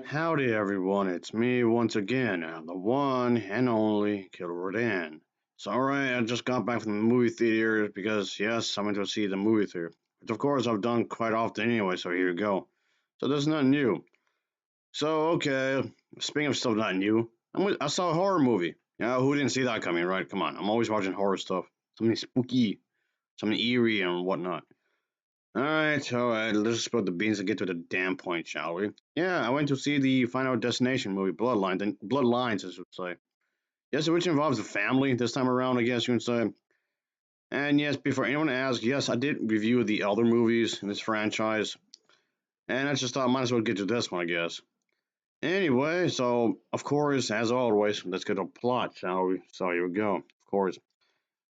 Howdy everyone, it's me once again, the one and only Killer Dan. So alright, I just got back from the movie theater because yes, I went to see the movie theater. Which of course I've done quite often anyway, so here you go. So there's nothing new. So okay, speaking of stuff not new, I saw a horror movie. Yeah, who didn't see that coming, right? Come on, I'm always watching horror stuff. Something spooky, something eerie and whatnot. Alright, let's spill the beans and get to the damn point, shall we? Yeah, I went to see the Final Destination movie, Bloodlines, I should say. Yes, which involves a family this time around, I guess you would say. And yes, before anyone asks, yes, I did review the other movies in this franchise, and I just thought I might as well get to this one, I guess. Anyway, so, of course, as always, let's get to the plot, shall we? So here we go, of course.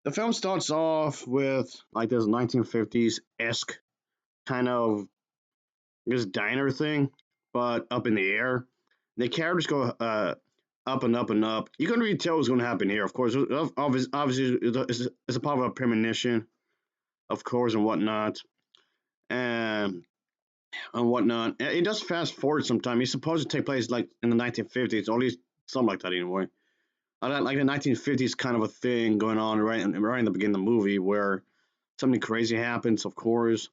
The film starts off with, like, this 1950s-esque kind of this diner thing, but up in the air. The characters go up and up and up. You can really tell what's going to happen here. Of course, obviously, it's a part of a premonition, of course, and and whatnot. It does fast forward sometime. It's supposed to take place like in the 1950s, or at least something like that, anyway. Like the 1950s kind of a thing going on right in the beginning of the movie where something crazy happens, of course,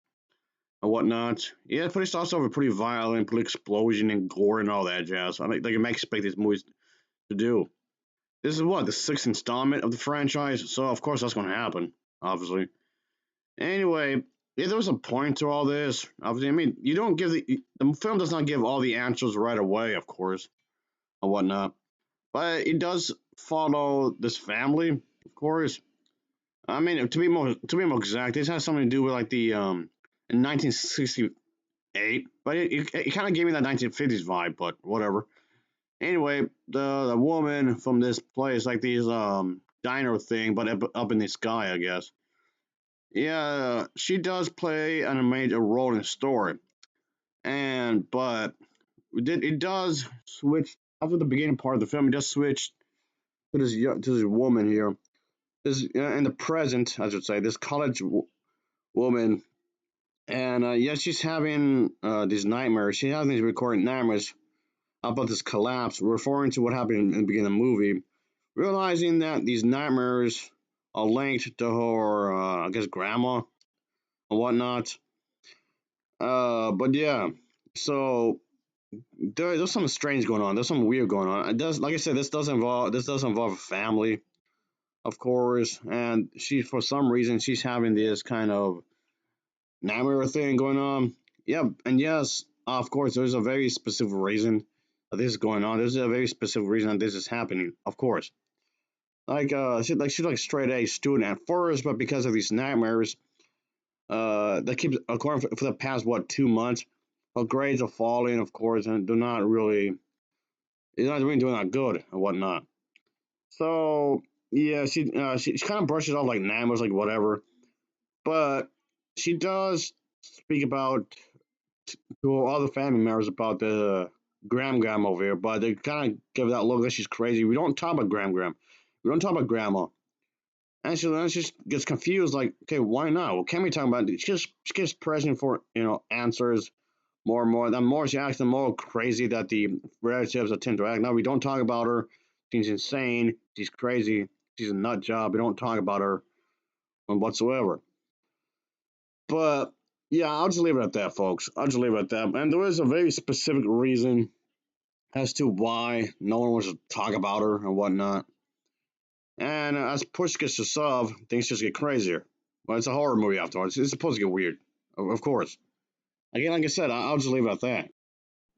and whatnot. Yeah, but it starts off with pretty violent, pretty explosion and gore and all that jazz. I think like you might expect these movies to do. This is what the sixth installment of the franchise, so of course that's going to happen, obviously. Anyway, yeah, there was a point to all this. Obviously, I mean, you don't give the film does not give all the answers right away, of course, and whatnot, but it does follow this family, of course. I mean, to be more exact, this has something to do with like the in 1968, but it kind of gave me that 1950s vibe, but whatever. Anyway, the woman from this place, like these diner thing, but up in the sky, I guess. Yeah, she does play an major role in the story, and but it does switch after the beginning part of the film. It does switch to this woman here. This in the present, I should say, this woman, and yeah, she's having these nightmares. She's having these recurrent nightmares about this collapse, referring to what happened in the beginning of the movie, realizing that these nightmares are linked to her, I guess, grandma and whatnot. But yeah, so there's something strange going on. There's something weird going on. It does, like I said, this does involve a family, of course, and she for some reason she's having this kind of nightmare thing going on. Yeah, and yes, of course, there's a very specific reason that this is going on. There's a very specific reason that this is happening. Of course, she's like straight A student at first, but because of these nightmares, that keeps according for the past what 2 months, her grades are falling, of course, and they're not really doing that good and whatnot. So yeah, she kind of brushes off like nightmares, like whatever, but she does speak about to all the family members about the Gram over here, but they kind of give that look that she's crazy. We don't talk about Gram. We don't talk about grandma. And she just gets confused, like, okay, why not? What can we talk about? She keeps pressing for, answers more and more. The more she acts, the more crazy that the relatives tend to act. Now, we don't talk about her. She's insane. She's crazy. She's a nut job. We don't talk about her whatsoever. But yeah, I'll just leave it at that, folks. I'll just leave it at that. And there is a very specific reason as to why no one wants to talk about her and whatnot. And as push gets to shove, things just get crazier. Well, it's a horror movie after all. It's supposed to get weird, of course. Again, like I said, I'll just leave it at that.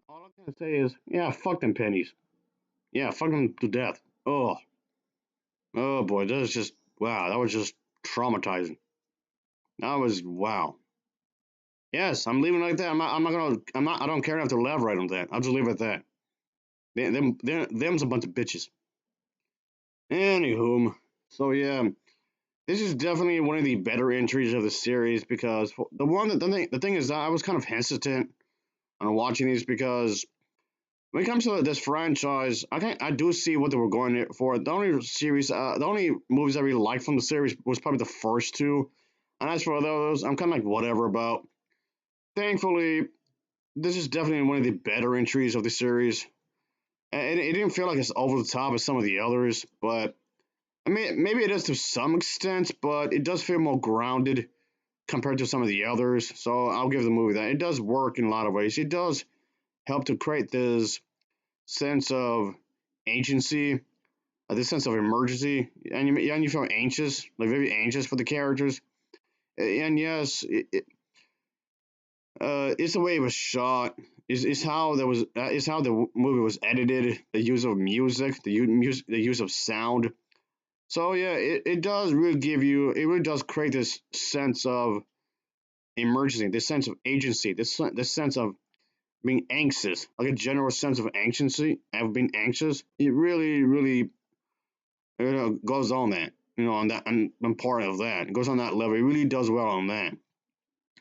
All I'm gonna say is, yeah, fuck them pennies. Yeah, fuck them to death. Oh, oh boy, that was just wow. That was just traumatizing. That was wow. Yes, I'm leaving it like that. I'm not gonna. I'm not. I don't care enough to elaborate on that. I'll just leave it at that. Them's a bunch of bitches. Anywho, so yeah, this is definitely one of the better entries of the series because the thing is that I was kind of hesitant on watching these because when it comes to this franchise, I do see what they were going for. The only movies I really liked from the series was probably the first two, and as for those, I'm kind of like whatever about. Thankfully, this is definitely one of the better entries of the series. And it didn't feel like it's over the top as some of the others, but I mean, maybe it is to some extent, but it does feel more grounded compared to some of the others. So I'll give the movie that. It does work in a lot of ways. It does help to create this sense of agency, this sense of emergency, and you feel anxious, like very anxious for the characters. And yes, it's the way it was shot. Is how there was is how the movie was edited. The use of music, the use of sound. So yeah, it does really give you. It really does create this sense of emergency, this sense of agency, this sense of being anxious, like a general sense of anxiety, of being anxious. It really, really goes on that, on that, and part of that. It goes on that level. It really does well on that.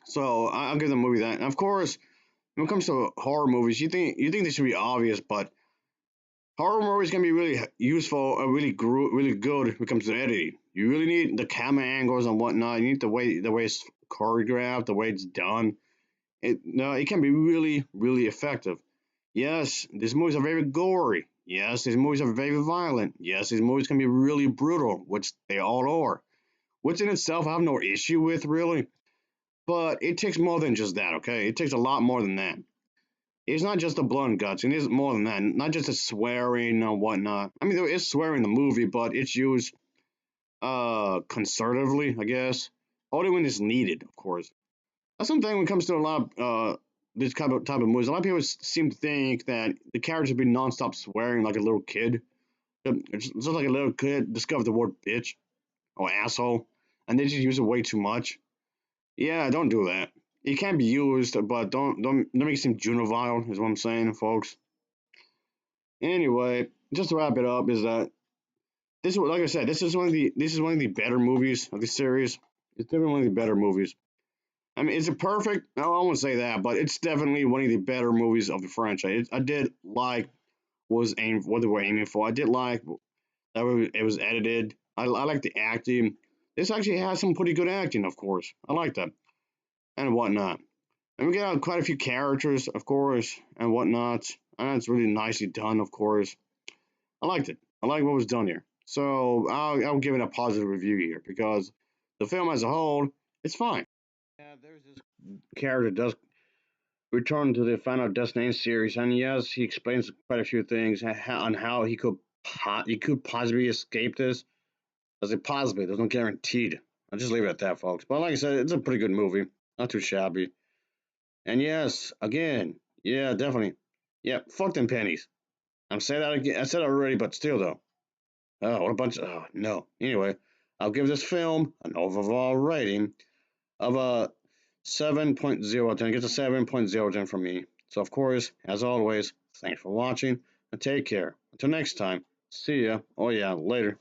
So I'll give the movie that. And of course, when it comes to horror movies, you think this should be obvious, but horror movies can be really useful and really good when it comes to editing. You really need the camera angles and whatnot. You need the way it's choreographed, the way it's done. It can be really, really effective. Yes, these movies are very gory. Yes, these movies are very violent. Yes, these movies can be really brutal, which they all are. Which in itself I have no issue with, really. But it takes more than just that, okay? It takes a lot more than that. It's not just the blood and guts. It is more than that. Not just the swearing or whatnot. I mean, there is swearing in the movie, but it's used conservatively, I guess. Only when it's needed, of course. That's something when it comes to a lot of this type of movies. A lot of people seem to think that the characters would be nonstop swearing like a little kid. It's just like a little kid discovered the word bitch or asshole, and they just use it way too much. Yeah, don't do that. It can be used, but don't make it seem juvenile. Is what I'm saying, folks. Anyway, just to wrap it up, is that like I said, this is one of the better movies of the series. It's definitely one of the better movies. I mean, is it perfect? No, I won't say that, but it's definitely one of the better movies of the franchise. I did like what they were aiming for. I did like that it was edited. I like the acting. This actually has some pretty good acting, of course. I like that and whatnot. And we got quite a few characters, of course, and whatnot. And it's really nicely done, of course. I liked it. I like what was done here. So I'll give it a positive review here because the film as a whole, it's fine. Yeah, there's this character does return to the Final Destination series, and yes, he explains quite a few things on how he could possibly escape this. I say possibly. There's no guaranteed. I'll just leave it at that, folks. But like I said, it's a pretty good movie. Not too shabby. And yes, again, yeah, definitely. Yeah, fuck them pennies. I'm saying that again. I said it already, but still, though. Oh, what a bunch of. Oh, no. Anyway, I'll give this film an overall rating of a 7.0. It gets a 7.0 from me. So, of course, as always, thanks for watching and take care. Until next time, see ya. Oh, yeah, later.